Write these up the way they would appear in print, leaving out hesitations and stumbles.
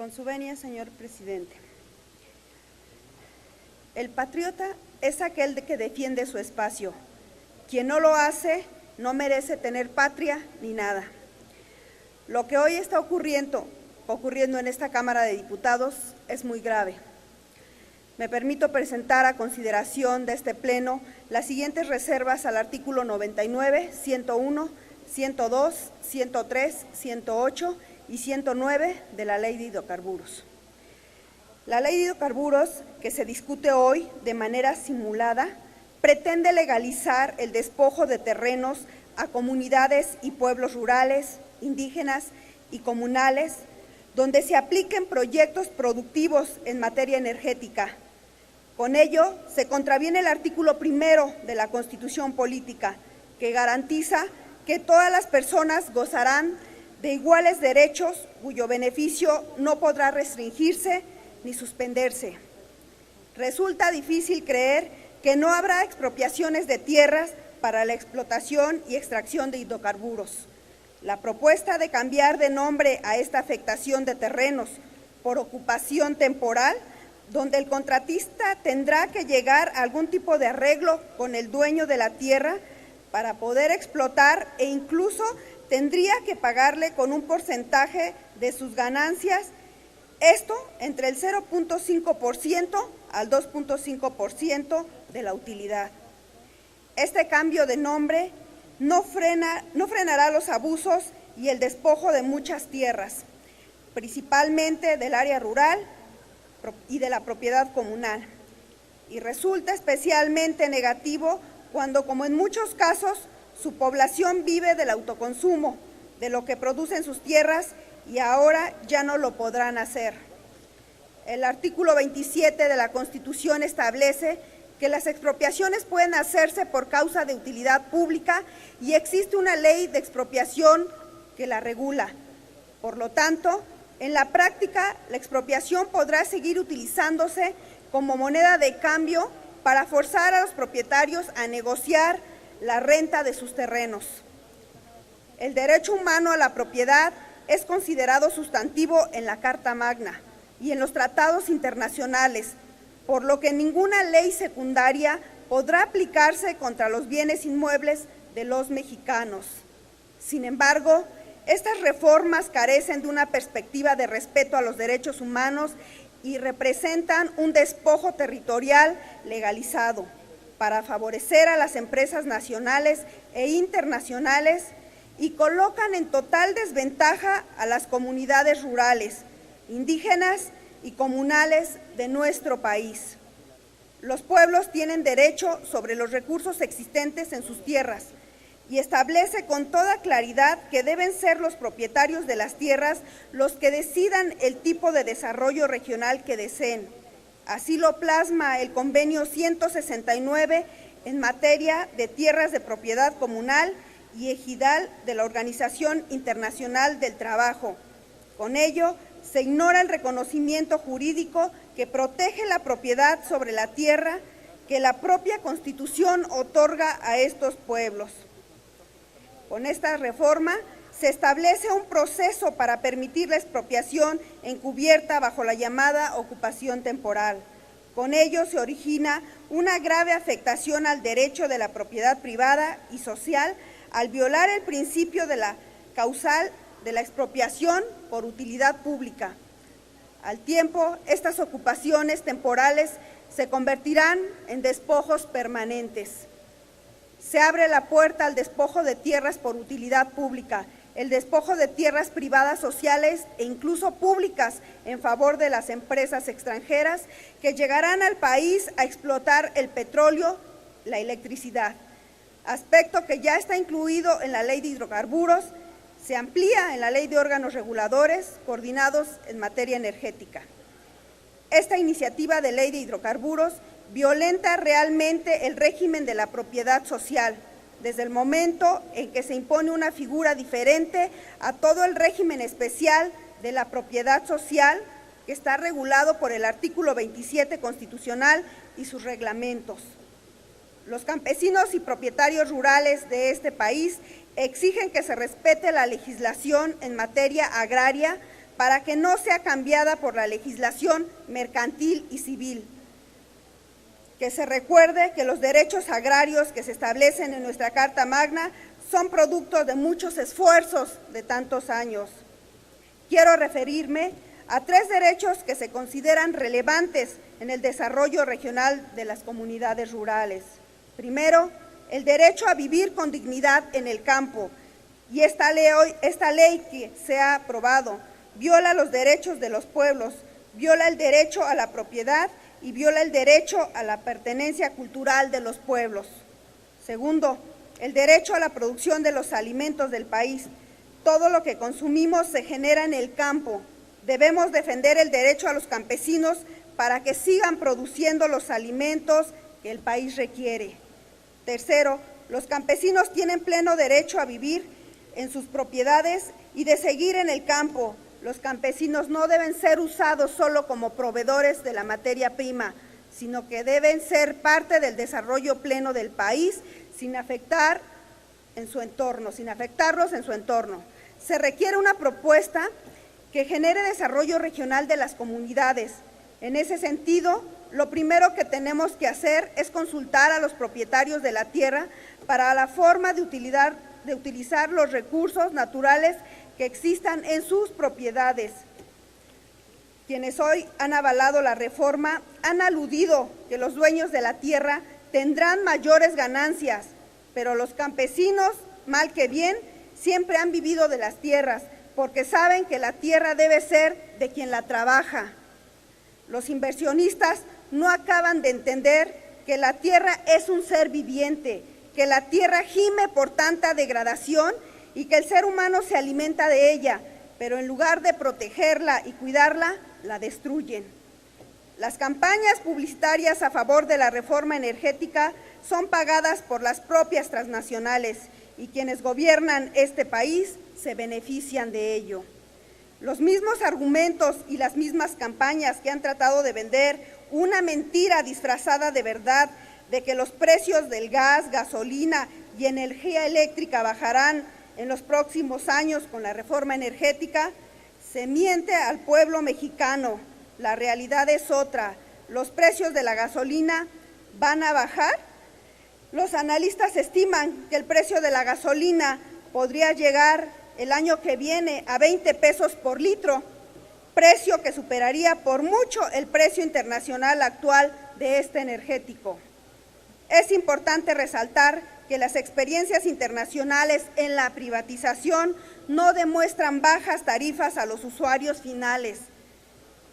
Con su venia, señor presidente. El patriota es aquel que defiende su espacio. Quien no lo hace no merece tener patria ni nada. Lo que hoy está ocurriendo en esta Cámara de Diputados es muy grave. Me permito presentar a consideración de este Pleno las siguientes reservas al artículo 99, 101, 102, 103, 108 y 109 de la Ley de Hidrocarburos. La Ley de Hidrocarburos, que se discute hoy de manera simulada, pretende legalizar el despojo de terrenos a comunidades y pueblos rurales, indígenas y comunales, donde se apliquen proyectos productivos en materia energética. Con ello, se contraviene el artículo 1 de la Constitución Política, que garantiza que todas las personas gozarán de iguales derechos, cuyo beneficio no podrá restringirse ni suspenderse. Resulta difícil creer que no habrá expropiaciones de tierras para la explotación y extracción de hidrocarburos. La propuesta de cambiar de nombre a esta afectación de terrenos por ocupación temporal, donde el contratista tendrá que llegar a algún tipo de arreglo con el dueño de la tierra para poder explotar e incluso tendría que pagarle con un porcentaje de sus ganancias, esto entre el 0.5% al 2.5% de la utilidad. Este cambio de nombre no frenará los abusos y el despojo de muchas tierras, principalmente del área rural y de la propiedad comunal. Y resulta especialmente negativo cuando, como en muchos casos, su población vive del autoconsumo, de lo que producen sus tierras y ahora ya no lo podrán hacer. El artículo 27 de la Constitución establece que las expropiaciones pueden hacerse por causa de utilidad pública y existe una ley de expropiación que la regula. Por lo tanto, en la práctica, la expropiación podrá seguir utilizándose como moneda de cambio para forzar a los propietarios a negociar la renta de sus terrenos. El derecho humano a la propiedad es considerado sustantivo en la Carta Magna y en los tratados internacionales, por lo que ninguna ley secundaria podrá aplicarse contra los bienes inmuebles de los mexicanos. Sin embargo, estas reformas carecen de una perspectiva de respeto a los derechos humanos y representan un despojo territorial legalizado para favorecer a las empresas nacionales e internacionales y colocan en total desventaja a las comunidades rurales, indígenas y comunales de nuestro país. Los pueblos tienen derecho sobre los recursos existentes en sus tierras y establece con toda claridad que deben ser los propietarios de las tierras los que decidan el tipo de desarrollo regional que deseen. Así lo plasma el Convenio 169 en materia de tierras de propiedad comunal y ejidal de la Organización Internacional del Trabajo. Con ello, se ignora el reconocimiento jurídico que protege la propiedad sobre la tierra que la propia Constitución otorga a estos pueblos. Con esta reforma se establece un proceso para permitir la expropiación encubierta bajo la llamada ocupación temporal. Con ello se origina una grave afectación al derecho de la propiedad privada y social al violar el principio de la causal de la expropiación por utilidad pública. Al tiempo, estas ocupaciones temporales se convertirán en despojos permanentes. Se abre la puerta al despojo de tierras por utilidad pública, el despojo de tierras privadas sociales e incluso públicas en favor de las empresas extranjeras que llegarán al país a explotar el petróleo, la electricidad, aspecto que ya está incluido en la Ley de Hidrocarburos, se amplía en la Ley de Órganos Reguladores coordinados en materia energética. Esta iniciativa de Ley de Hidrocarburos violenta realmente el régimen de la propiedad social, desde el momento en que se impone una figura diferente a todo el régimen especial de la propiedad social que está regulado por el artículo 27 constitucional y sus reglamentos. Los campesinos y propietarios rurales de este país exigen que se respete la legislación en materia agraria para que no sea cambiada por la legislación mercantil y civil. Que se recuerde que los derechos agrarios que se establecen en nuestra Carta Magna son producto de muchos esfuerzos de tantos años. Quiero referirme a 3 derechos que se consideran relevantes en el desarrollo regional de las comunidades rurales. Primero, el derecho a vivir con dignidad en el campo, y esta ley que se ha aprobado viola los derechos de los pueblos, viola el derecho a la propiedad y viola el derecho a la pertenencia cultural de los pueblos. Segundo, el derecho a la producción de los alimentos del país. Todo lo que consumimos se genera en el campo. Debemos defender el derecho a los campesinos para que sigan produciendo los alimentos que el país requiere. Tercero, los campesinos tienen pleno derecho a vivir en sus propiedades y de seguir en el campo. Los campesinos no deben ser usados solo como proveedores de la materia prima, sino que deben ser parte del desarrollo pleno del país sin afectarlos en su entorno. Se requiere una propuesta que genere desarrollo regional de las comunidades. En ese sentido, lo primero que tenemos que hacer es consultar a los propietarios de la tierra para la forma de utilizar los recursos naturales que existan en sus propiedades. Quienes hoy han avalado la reforma han aludido que los dueños de la tierra tendrán mayores ganancias, pero los campesinos, mal que bien, siempre han vivido de las tierras, porque saben que la tierra debe ser de quien la trabaja. Los inversionistas no acaban de entender que la tierra es un ser viviente, que la tierra gime por tanta degradación y que el ser humano se alimenta de ella, pero en lugar de protegerla y cuidarla, la destruyen. Las campañas publicitarias a favor de la reforma energética son pagadas por las propias transnacionales y quienes gobiernan este país se benefician de ello. Los mismos argumentos y las mismas campañas que han tratado de vender una mentira disfrazada de verdad de que los precios del gas, gasolina y energía eléctrica bajarán en los próximos años con la reforma energética, se miente al pueblo mexicano. La realidad es otra. Los precios de la gasolina van a bajar. Los analistas estiman que el precio de la gasolina podría llegar el año que viene a 20 pesos por litro, precio que superaría por mucho el precio internacional actual de este energético. Es importante resaltar que las experiencias internacionales en la privatización no demuestran bajas tarifas a los usuarios finales.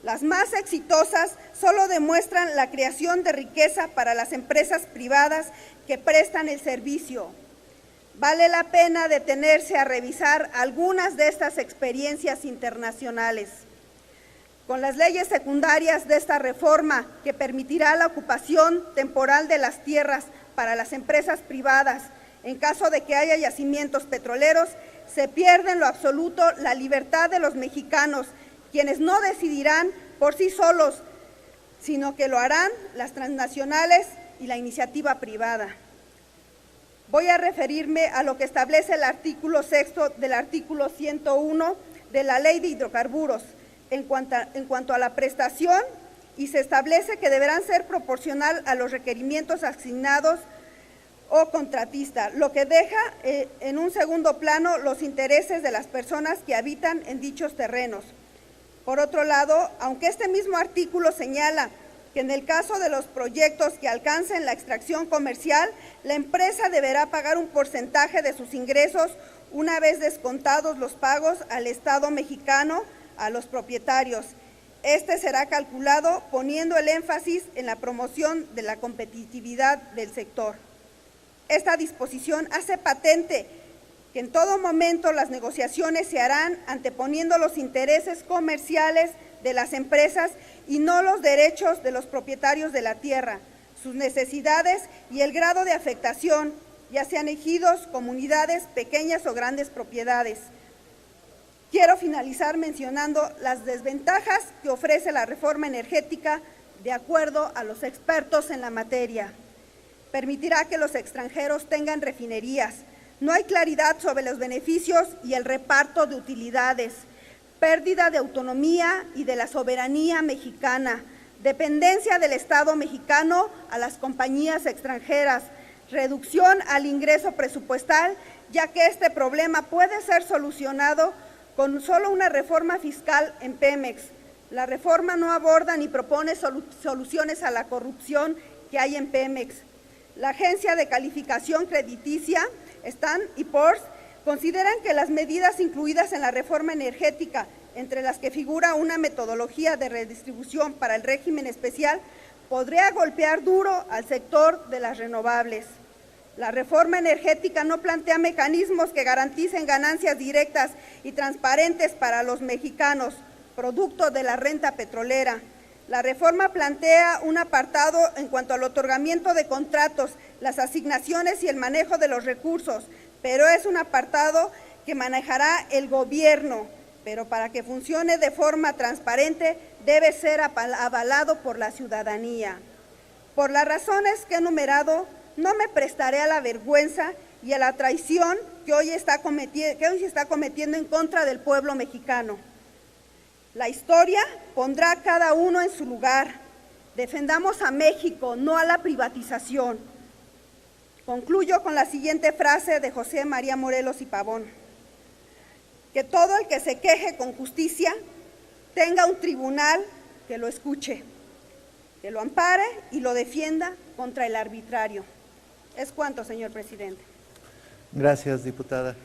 Las más exitosas solo demuestran la creación de riqueza para las empresas privadas que prestan el servicio. Vale la pena detenerse a revisar algunas de estas experiencias internacionales. Con las leyes secundarias de esta reforma, que permitirá la ocupación temporal de las tierras para las empresas privadas, en caso de que haya yacimientos petroleros, se pierde en lo absoluto la libertad de los mexicanos, quienes no decidirán por sí solos, sino que lo harán las transnacionales y la iniciativa privada. Voy a referirme a lo que establece el artículo 6 del artículo 101 de la Ley de Hidrocarburos en cuanto a la prestación, y se establece que deberán ser proporcional a los requerimientos asignados o contratista, lo que deja en un segundo plano los intereses de las personas que habitan en dichos terrenos. Por otro lado, aunque este mismo artículo señala que en el caso de los proyectos que alcancen la extracción comercial, la empresa deberá pagar un porcentaje de sus ingresos una vez descontados los pagos al Estado mexicano, a los propietarios. Este será calculado poniendo el énfasis en la promoción de la competitividad del sector. Esta disposición hace patente que en todo momento las negociaciones se harán anteponiendo los intereses comerciales de las empresas y no los derechos de los propietarios de la tierra, sus necesidades y el grado de afectación, ya sean ejidos, comunidades, pequeñas o grandes propiedades. Quiero finalizar mencionando las desventajas que ofrece la reforma energética de acuerdo a los expertos en la materia. Permitirá que los extranjeros tengan refinerías. No hay claridad sobre los beneficios y el reparto de utilidades. pérdida de autonomía y de la soberanía mexicana, dependencia del Estado mexicano a las compañías extranjeras, reducción al ingreso presupuestal, ya que este problema puede ser solucionado con solo una reforma fiscal en Pemex. La reforma no aborda ni propone soluciones a la corrupción que hay en Pemex. La Agencia de Calificación Crediticia, Standard & Poor's, consideran que las medidas incluidas en la reforma energética, entre las que figura una metodología de redistribución para el régimen especial, podría golpear duro al sector de las renovables. La reforma energética no plantea mecanismos que garanticen ganancias directas y transparentes para los mexicanos, producto de la renta petrolera. La reforma plantea un apartado en cuanto al otorgamiento de contratos, las asignaciones y el manejo de los recursos, pero es un apartado que manejará el gobierno, pero para que funcione de forma transparente debe ser avalado por la ciudadanía. Por las razones que he enumerado, no me prestaré a la vergüenza y a la traición que hoy se está cometiendo en contra del pueblo mexicano. La historia pondrá a cada uno en su lugar. Defendamos a México, no a la privatización. Concluyo con la siguiente frase de José María Morelos y Pavón: que todo el que se queje con justicia tenga un tribunal que lo escuche, que lo ampare y lo defienda contra el arbitrario. Es cuanto, señor presidente. Gracias, diputada.